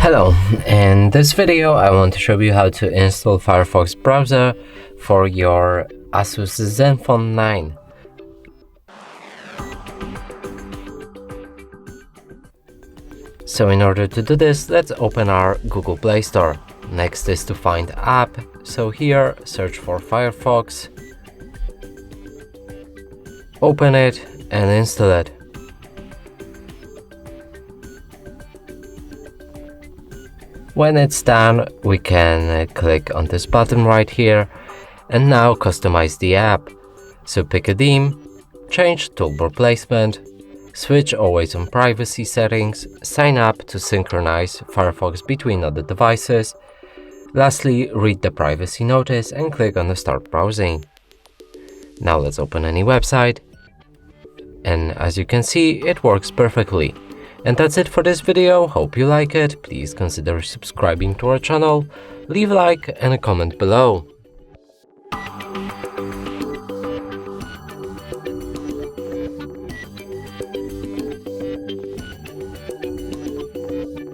Hello, in this video I want to show you how to install Firefox browser for your ASUS Zenfone 9. So in order to do this, let's open our Google Play Store. Next is to find app, so here search for Firefox, open it and install it. When it's done, we can click on this button right here and now customize the app. So pick a theme, change toolbar placement, switch always on privacy settings, sign up to synchronize Firefox between other devices. Lastly, read the privacy notice and click on the start browsing. Now let's open any website. And as you can see, it works perfectly. And that's it for this video. Hope you like it. Please consider subscribing to our channel, leave a like and a comment below.